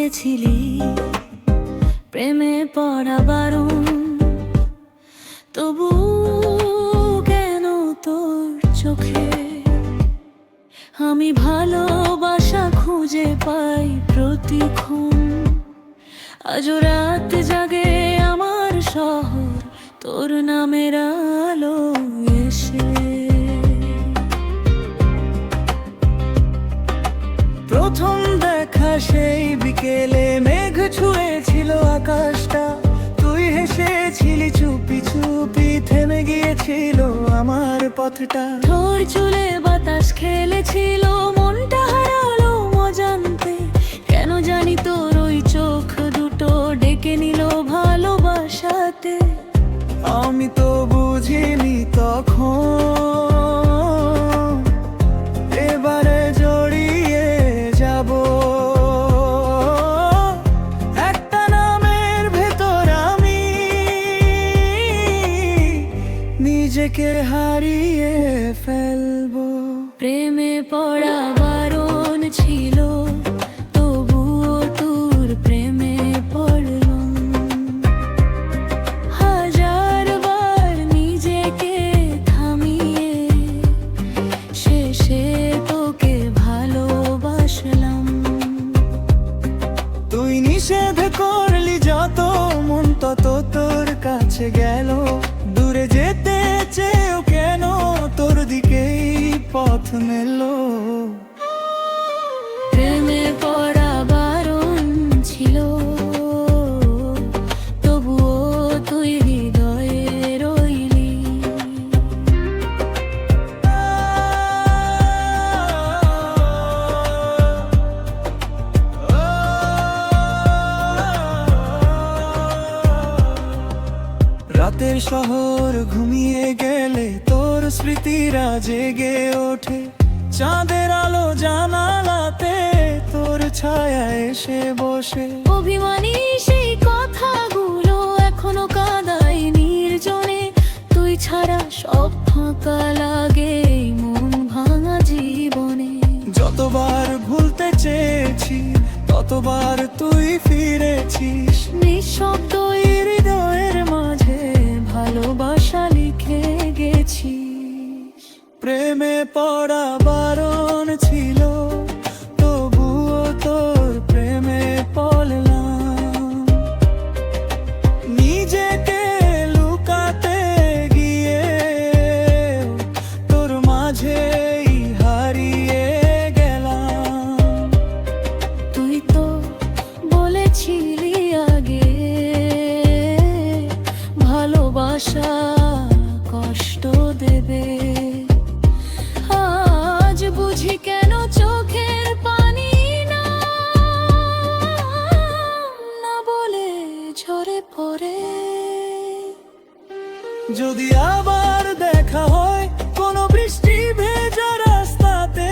দিয়েছিলি প্রেমে পড়া বারণ, তবু কেন তোর চোখে আমি ভালোবাসা খুঁজে পাই প্রতিক্ষণ। আজও রাত জাগে আমার শহর তোর নামের আলো এসে। প্রথম দেখা সেই বিকেলে মেঘ ছুঁয়েছিল আকাশটা, তুই হেসেছিলি চুপি চুপি, থেমে গিয়েছিল আমার পথটা। তোর চুলে বাতাস খেলেছিল, মনটা হারালো অজান্তে, কেন জানি তোর ওই চোখ দুটো ডেকে নিল ভালোবাসাতে। আমি তো বুঝিনি তখন এবারে জড়িয়ে যাব একটা নামের ভেতর আমি নিজেকে হারিয়ে ফেলবো। প্রেমে পড়া বারণ ছিল, তবুও তোর প্রেমে পড়লাম। হাজারবার নিজেকে থামিয়ে শেষে তোকে ভালোবাসলাম। তুই নিষেধ করলি যত, মন তত তোর কাছে গেল। দূরে যেতে চেয়েও কেন তোর দিকেই পথ মেল। প্রেমে পড়া বারণ ছিল, তবুও তুই হৃদয়ে রইলি। রাতের শহর ঘুমিয়ে গেলে তোর স্মৃতিরা জেগে ওঠে। চাঁদের আলো জানালাতে তোর ছায়া এসে বসে। অভিমানী সেই কথাগুলো এখনো কাঁদাই নির্জনে, তুই ছাড়া সব ফাঁকা লাগে এই মন ভাঙা জীবনে। যতবার ভুলতে চেয়েছি ততবার তুই ফিরেছিস, নিঃশব্দ হৃদয়ের মাঝে ভালোবাসা লিখে গেছিস। প্রেমে পড়া বারণ ছিল, তবুও তোর প্রেমে পড়লাম। নিজেকে লুকাতে গিয়ে তোর মাঝেই হারিয়ে গেলাম। তুই তো বলেছিলি আগে ভালোবাসা কষ্ট দেবে। আজ বুঝি কেন চোখের পানি না না বলে ঝরে পড়ে। যদি আবার দেখা হয় কোনো বৃষ্টি ভেজা রাস্তাতে,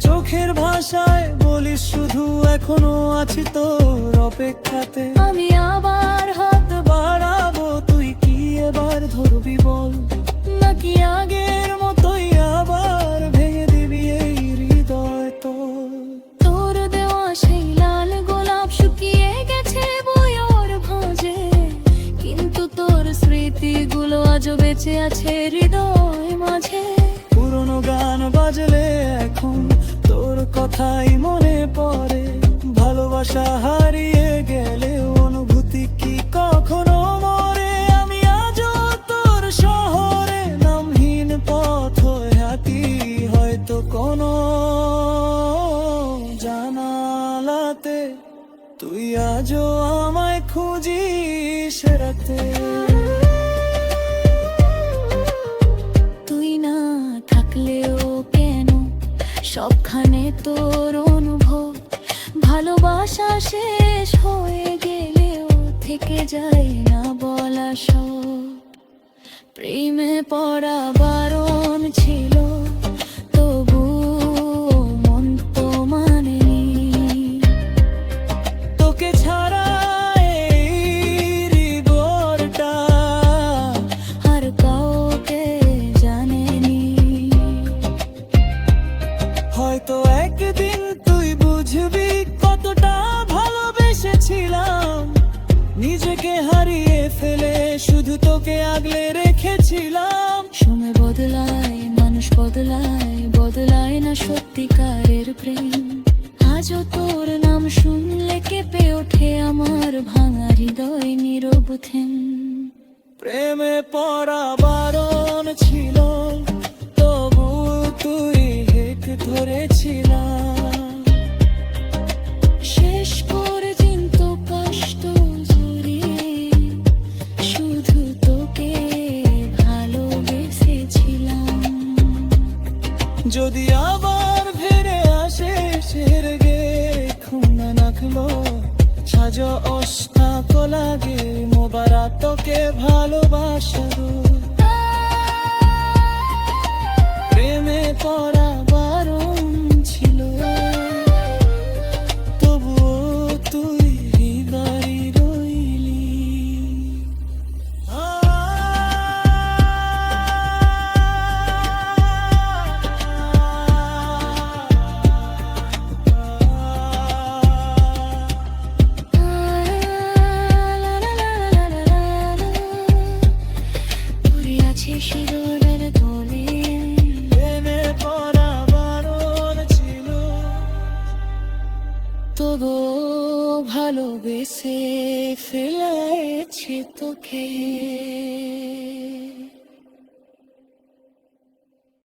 চোখের ভাষায় বলিস শুধু এখনো আছি তোর অপেক্ষাতে। আমি আবার হাত বাড়াবো, তুই কি এবার ধরবি বল, নাকি আগের মতোই আবার ভেঙে দিবি এই হৃদয় তোর। তোর দেওয়া সেই লাল গোলাপ শুকিয়ে গেছে বইয়ের ভাঁজে, কিন্তু তোর স্মৃতিগুলো আজও বেঁচে আছে হৃদয় মাঝে। পুরনো গান বাজলে এখন তোর কথাই মনে পড়ে। ভালোবাসা হারিয়ে গেলে অনুভূতি কি কখনো মরে। আমি আজও তোর শহরে নামহীন পথ হাঁটি, হয়তো কোনো জানালাতে তুই আজও আমায় খুঁজিস রাতে। তুই না থাকলেও কেন সবখানে তোর অনুভব, ভালোবাসা শেষ হয়ে গেলেও থেকে যায় না বলা সব। প্রেমে পড়া বারণ ছিল, তবু মন তো মানেনি। তোকে ছাড়া এই হৃদয়টা আর কাউকে জানেনি। হয়তো একদিন তুই বুঝবি কতটা ভালো তোকে আগলে রেখেছিলাম। সময় বদলায়, মানুষ বদলায়, বদলায় না সত্যিকারের প্রেম। আজও তোর নাম শুনলে কেঁপে ওঠে আমার ভাঙা হৃদয় নীরব থেম। প্রেমে পড়া বারণ ছিল, তবু তুই হেক ধরেছিলাম। শেষ পর্যন্ত কষ্ট জড়িয়ে শুধু তোকে ভালোবেসেছিলাম। যদি আবার ফিরে আসে সেরগে খুনা নাখলো সাজো অস্তাক লাগে মোবারা তোকে ভালোবাসা। প্রেমে পড়া বারণ ছিল, তবুও তুই হৃদয় রইলি। পড়ে আছে শিরোলের দোলে, প্রেমে পড়া বারণ ছিল, তবু ভালোবেসে ফেলেছে তোকে।